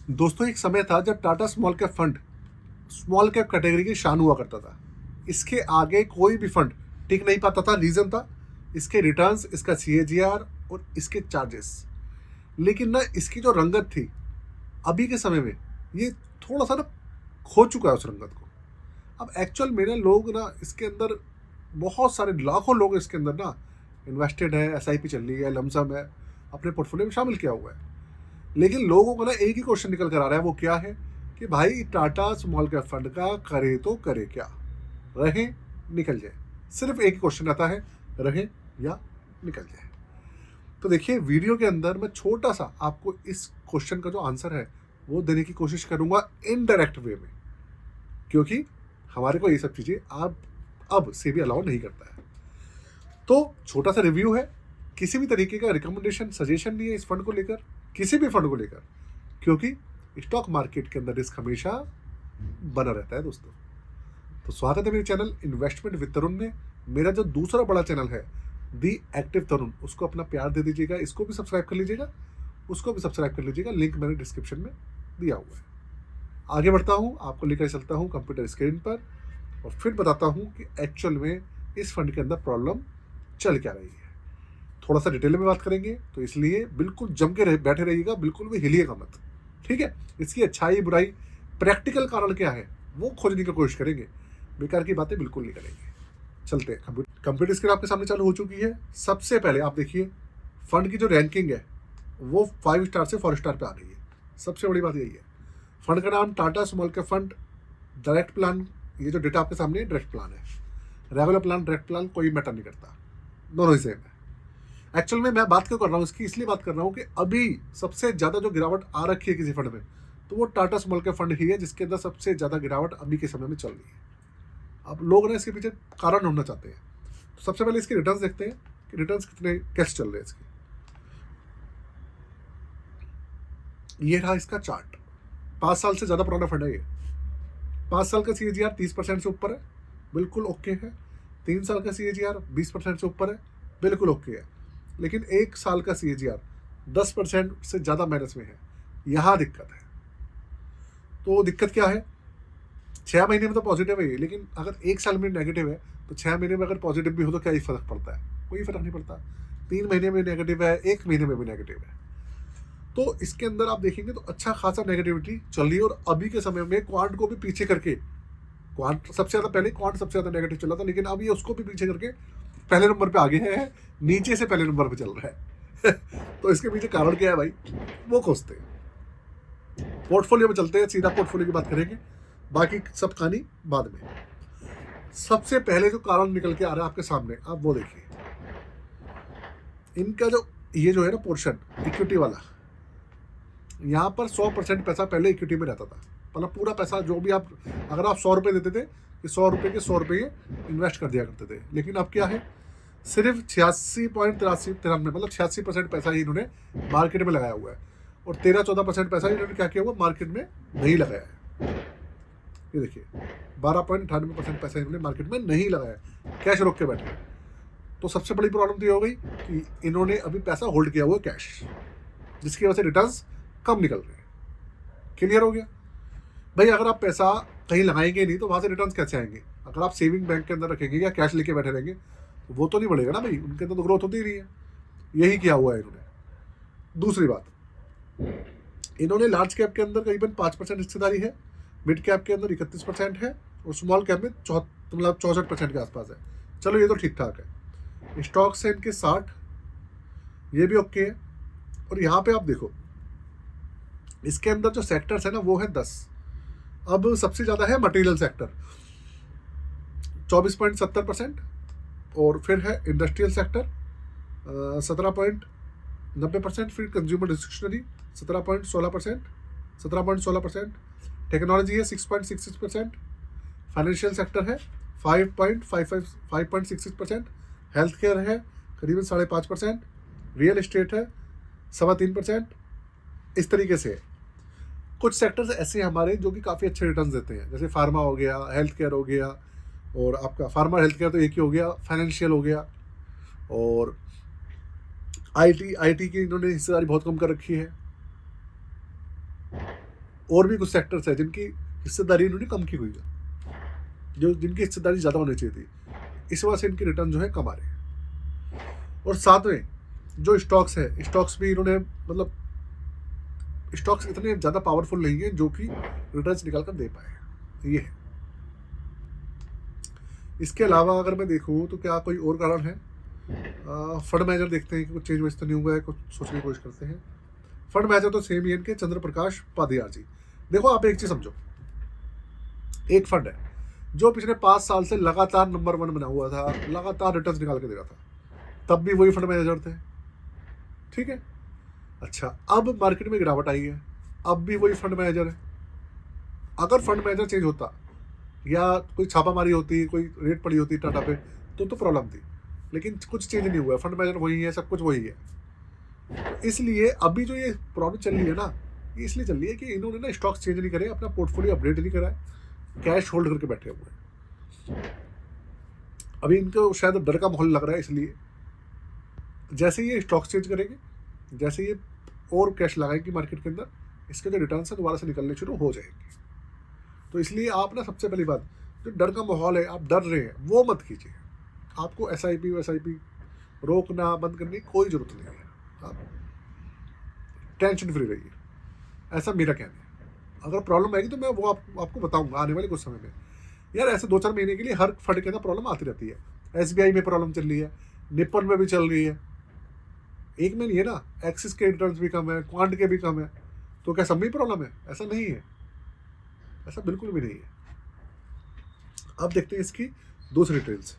दोस्तों एक समय था जब Tata small cap fund small cap category की शान हुआ करता था। इसके आगे कोई भी फंड टिक नहीं पाता था। रीजन था इसके रिटर्न्स, इसका सीएजीआर और इसके चार्जेस। लेकिन ना इसकी जो रंगत थी अभी के समय में, ये थोड़ा सा ना खो चुका है उस रंगत को। अब एक्चुअल में ना लोग ना इसके अंदर, बहुत सारे लाखों लोग इसके अंदर ना इन्वेस्टेड है, एसआईपी चल रही है, लमसम है, अपने पोर्टफोलियो में शामिल किया हुआ है। लेकिन लोगों को ना एक ही क्वेश्चन निकल कर आ रहा है, वो क्या है कि भाई टाटा स्मॉल कैप फंड का करे तो करे क्या, रहे निकल जाए। सिर्फ एक ही क्वेश्चन आता है, रहे या निकल जाए। तो देखिए वीडियो के अंदर मैं छोटा सा आपको इस क्वेश्चन का जो आंसर है वो देने की कोशिश करूंगा इनडायरेक्ट वे में, क्योंकि हमारे को ये सब चीज़ें आप अब से भी अलाउ नहीं करता है। तो छोटा सा रिव्यू है, किसी भी तरीके का रिकमेंडेशन सजेशन नहीं है इस फंड को लेकर, किसी भी फंड को लेकर, क्योंकि स्टॉक मार्केट के अंदर रिस्क हमेशा बना रहता है दोस्तों। तो स्वागत है मेरे चैनल इन्वेस्टमेंट विद तरुण में। मेरा जो दूसरा बड़ा चैनल है दी एक्टिव तरुण, उसको अपना प्यार दे दीजिएगा, इसको भी सब्सक्राइब कर लीजिएगा, उसको भी सब्सक्राइब कर लीजिएगा, लिंक मैंने डिस्क्रिप्शन में दिया हुआ है। आगे बढ़ता हूँ, आपको लेकर चलता हूँ कंप्यूटर स्क्रीन पर और फिर बताता हूँ कि एक्चुअल में इस फंड के अंदर प्रॉब्लम चल क्या रही है। थोड़ा सा डिटेल में बात करेंगे, तो इसलिए बिल्कुल जम के बैठे रहिएगा, बिल्कुल भी हिलिएगा मत, ठीक है। इसकी अच्छाई बुराई, प्रैक्टिकल कारण क्या है वो खोजने की कोशिश करेंगे, बेकार की बातें बिल्कुल नहीं करेंगे। चलते हैं। कंप्यूटर स्क्रीन आपके सामने चालू हो चुकी है। सबसे पहले आप देखिए फंड की जो रैंकिंग है वो 5 स्टार से 4 स्टार पे आ गई है। सबसे बड़ी बात यही है। फंड का नाम Tata small cap fund direct plan, ये जो डेटा आपके सामने है डायरेक्ट प्लान है। रेगुलर प्लान, डायरेक्ट प्लान कोई मैटर नहीं करता, दोनों ही सेम है। एक्चुअल में मैं बात क्यों कर रहा हूँ इसकी, इसलिए बात कर रहा हूँ कि अभी सबसे ज़्यादा जो गिरावट आ रखी है किसी फंड में, तो वो टाटा स्मॉल कैप फंड ही है जिसके अंदर सबसे ज़्यादा गिरावट अभी के समय में चल रही है। अब लोग ना इसके पीछे कारण ढूंढना चाहते हैं। तो सबसे पहले इसके रिटर्न्स देखते हैं कि रिटर्न्स कितने कैसे चल रहे हैं इसके। ये रहा इसका चार्ट। 5 साल से ज़्यादा पुराना फंड है ये। 5 साल का सीएजीआर 30% से ऊपर है, बिल्कुल ओके है। 3 साल का सीएजीआर 20% से ऊपर है, बिल्कुल ओके है। लेकिन 1 साल का सीएजीआर 10% से ज़्यादा माइनस में है, यहाँ दिक्कत है। तो दिक्कत क्या है, 6 महीने में तो पॉजिटिव है ये, लेकिन अगर 1 साल में नेगेटिव है तो 6 महीने में अगर पॉजिटिव भी हो तो क्या ही फर्क पड़ता है, कोई फर्क नहीं पड़ता। 3 महीने में नेगेटिव है, 1 महीने में भी नेगेटिव है, तो इसके अंदर आप देखेंगे तो अच्छा खासा नेगेटिविटी चल रही है। और अभी के समय में क्वांट को भी पीछे करके, क्वांट सबसे ज़्यादा पहले क्वांट सबसे ज़्यादा नेगेटिव चला था, लेकिन अब ये उसको भी पीछे करके पहले नंबर पे आगे है, नीचे से पहले नंबर पे चल रहा है तो इसके पीछे कारण क्या है भाई, वो खोजते हैं। पोर्टफोलियो में चलते हैं, सीधा पोर्टफोलियो की बात करेंगे, बाकी सब कहानी बाद में। सबसे पहले जो कारण निकल के आ रहा है आपके सामने, आप वो देखिए। इनका जो ये जो है ना पोर्शन इक्विटी वाला, यहाँ पर 100% पैसा पहले इक्विटी में रहता था। मतलब पूरा पैसा जो भी आप, अगर आप 100 रुपये देते थे कि 100 रुपये के 100 रुपये इन्वेस्ट कर दिया करते थे। लेकिन अब क्या है, सिर्फ 86.93 मतलब 86% पैसा ही इन्होंने मार्केट में लगाया हुआ है, और 13-14% पैसा इन्होंने क्या किया हुआ, मार्केट में नहीं लगाया है। ये देखिए 12.98% पैसा इन्होंने मार्केट में नहीं लगाया, कैश रोक के बैठे हैं। तो सबसे बड़ी प्रॉब्लम तो ये हो गई कि इन्होंने अभी पैसा होल्ड किया हुआ कैश, जिसकी वजह से रिटर्न्स कम निकल रहे हैं। क्लियर हो गया भाई। अगर आप पैसा कहीं लगाएंगे नहीं तो वहाँ से रिटर्न्स कैसे आएंगे। अगर आप सेविंग बैंक के अंदर रखेंगे या कैश लेके बैठे रहेंगे तो वो तो नहीं बढ़ेगा ना भाई, उनके अंदर तो ग्रोथ होती ही नहीं है। यही किया हुआ है इन्होंने। दूसरी बात, इन्होंने लार्ज कैप के अंदर करीबन 5% हिस्सेदारी है, मिड कैप के अंदर 31% है, और स्मॉल कैप में 64% के आसपास है। चलो ये तो ठीक ठाक है। स्टॉक्स है इनके 60, ये भी ओके है। और यहाँ पे आप देखो इसके अंदर जो सेक्टर्स है ना वो है 10। अब सबसे ज़्यादा है मटेरियल सेक्टर 24.70%, और फिर है इंडस्ट्रियल सेक्टर 17.90%, फिर कंज्यूमर डिस्क्रिशनरी 17.16%, टेक्नोलॉजी है 6.66%, फाइनेंशियल सेक्टर है 5.66%, हेल्थ केयर है करीबन 5.5%, रियल एस्टेट है 3.25%। इस तरीके से कुछ सेक्टर्स ऐसे हैं हमारे जो कि काफ़ी अच्छे रिटर्न्स देते हैं, जैसे फार्मा हो गया, हेल्थ केयर हो गया, और आपका फार्मा हेल्थ केयर तो एक ही हो गया, फाइनेंशियल हो गया, और आईटी की इन्होंने हिस्सेदारी बहुत कम कर रखी है। और भी कुछ सेक्टर्स है जिनकी हिस्सेदारी इन्होंने कम की हुई है, जो जिनकी हिस्सेदारी ज़्यादा होनी चाहिए थी, इस वजह से इनकी रिटर्न जो है कम आ रहे हैं। और साथ में जो स्टॉक्स है, स्टॉक्स भी इन्होंने मतलब स्टॉक्स इतने ज़्यादा पावरफुल नहीं है जो कि रिटर्न्स निकाल कर दे पाए, ये है। इसके अलावा अगर मैं देखूँ तो क्या कोई और कारण है? फंड मैनेजर देखते हैं कि कुछ चेंज वेज तो नहीं हुआ है, कुछ सोचने की कोशिश करते हैं। फंड मैनेजर तो सेम ही है इनके, चंद्र प्रकाश पादियार जी। देखो आप एक चीज़ समझो, एक फंड है जो पिछले 5 साल से लगातार नंबर 1 बना हुआ था, लगातार रिटर्न्स निकाल के दे रहा था, तब भी वही फंड मैनेजर थे, ठीक है। अच्छा, अब मार्केट में गिरावट आई है, अब भी वही फंड मैनेजर है। अगर फंड मैनेजर चेंज होता या कोई छापामारी होती, कोई रेट पड़ी होती टाटा पे, तो प्रॉब्लम थी, लेकिन कुछ चेंज नहीं हुआ, फंड मैनेजर वही है, सब कुछ वही है। तो इसलिए अभी जो ये प्रॉब्लम चल रही है ना, ये इसलिए चल रही है कि इन्होंने ना स्टॉक्स चेंज नहीं करे, अपना पोर्टफोलियो अपडेट नहीं करा है, कैश होल्ड करके बैठे हुए हैं। अभी इनको शायद डर का माहौल लग रहा है, इसलिए जैसे ये स्टॉक्स चेंज करेंगे, जैसे ये और कैश लगाएंगे मार्केट के अंदर, इसके जो रिटर्न है दोबारा से निकलने शुरू हो जाएंगे। तो इसलिए आप ना सबसे पहली बात, जो डर का माहौल है, आप डर रहे हैं, वो मत कीजिए। आपको SIP रोकना बंद करने की कोई ज़रूरत नहीं है, आप टेंशन फ्री रहिए, ऐसा मेरा कहना है। अगर प्रॉब्लम आएगी तो मैं वो आपको बताऊंगा आने वाले कुछ समय में। यार ऐसे 2-4 महीने के लिए हर फंड के अंदर प्रॉब्लम आती रहती है। SBI में प्रॉब्लम चल रही है, निप्पन में भी चल रही है, एक में नहीं है ना। एक्सिस के रिटर्न्स भी कम है, क्वांट के भी कम है, तो क्या सब में प्रॉब्लम है? ऐसा नहीं है, ऐसा बिल्कुल भी नहीं है। अब देखते हैं इसकी दूसरी ट्रेल्स।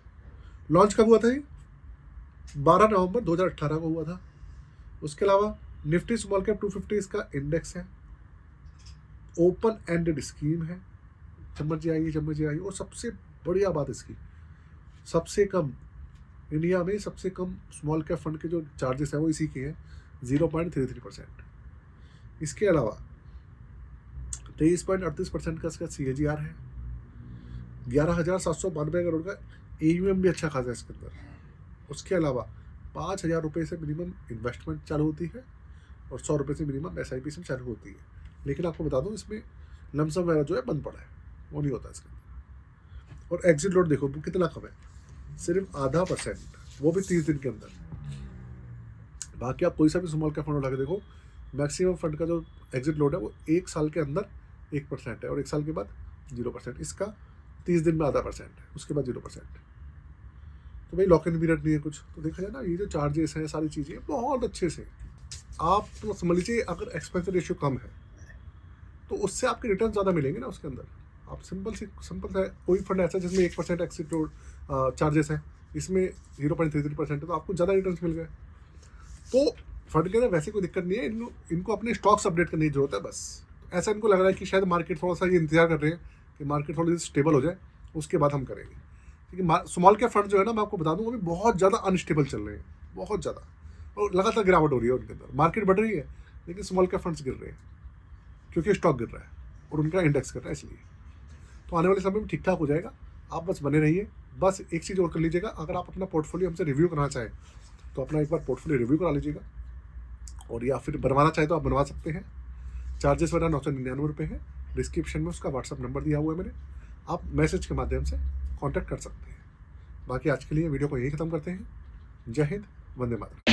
लॉन्च कब हुआ था ये? 12 नवंबर 2018 को हुआ था। उसके अलावा निफ्टी स्मॉल कैप 250 इसका इंडेक्स है, ओपन एंडेड स्कीम है, समझ आई। और सबसे बढ़िया बात इसकी, सबसे कम इंडिया में सबसे कम स्मॉल कैप फंड के जो चार्जेस हैं वो इसी के हैं, 0.33%। इसके अलावा 23.38% का इसका CAGR है। 11,792 करोड़ का AUM भी अच्छा खासा है इसके अंदर। उसके अलावा 5,000 रुपये से मिनिमम इन्वेस्टमेंट चालू होती है और 100 रुपये से मिनिमम SIP से चालू होती है। लेकिन आपको बता दूं, इसमें लमसम वगैरह जो है बंद पड़ा है, वो नहीं होता इसके अंदर। और एग्जिट लोड देखो कितना कम है, सिर्फ 0.5%, वो भी 30 दिन के अंदर। बाकी आप कोई सा भी स्मॉल कैप फंड उठा के देखो, मैक्सिमम फंड का जो एग्जिट लोड है वो 1 साल के अंदर 1% है और 1 साल के बाद 0%। इसका 30 दिन में 0.5% है, उसके बाद 0%। तो भाई लॉक इन पीरियड नहीं है कुछ, तो देखा जाए ना, ये जो चार्जेस हैं, सारी चीज़ें बहुत अच्छे से आप तो समझ लीजिए। अगर एक्सपेंस रेशियो कम है तो उससे आपके रिटर्न ज़्यादा मिलेंगे ना उसके अंदर। आप सिंपल है, कोई फंड ऐसा जिसमें 1% एक्सिट चार्जेस है, इसमें 0.33% है, तो आपको ज़्यादा रिटर्न मिल गए। तो फंड के अंदर वैसे कोई दिक्कत नहीं है, इनको अपने स्टॉक्स अपडेट करने की जरूरत है बस। ऐसा इनको लग रहा है कि शायद मार्केट थोड़ा सा ये इंतजार कर रहे हैं कि मार्केट थोड़ी सी स्टेबल हो जाए, उसके बाद हम करेंगे। क्योंकि स्मॉल कैप फंड जो है ना, मैं आपको बता दूँ, वो भी बहुत ज़्यादा अनस्टेबल चल रहे हैं, बहुत ज़्यादा, और लगातार गिरावट हो रही है उनके अंदर। मार्केट बढ़ रही है लेकिन स्मॉल कैप फंड्स गिर रहे हैं, क्योंकि स्टॉक गिर रहा है और उनका इंडेक्स गिर रहा है, इसलिए। तो आने वाले समय में ठीक ठाक हो जाएगा, आप बस बने रहिए। बस एक चीज़ और कर लीजिएगा, अगर आप अपना पोर्टफोलियो हमसे रिव्यू करना चाहें तो अपना एक बार पोर्टफोलियो रिव्यू करा लीजिएगा, और या फिर बनवाना चाहे तो आप बनवा सकते हैं। चार्जेस वगैरह 999 रुपये है। डिस्क्रिप्शन में उसका WhatsApp नंबर दिया हुआ है मैंने, आप मैसेज के माध्यम से कॉन्टैक्ट कर सकते हैं। बाकी आज के लिए वीडियो को यही ख़त्म करते हैं। जय हिंद, वंदे मातरम।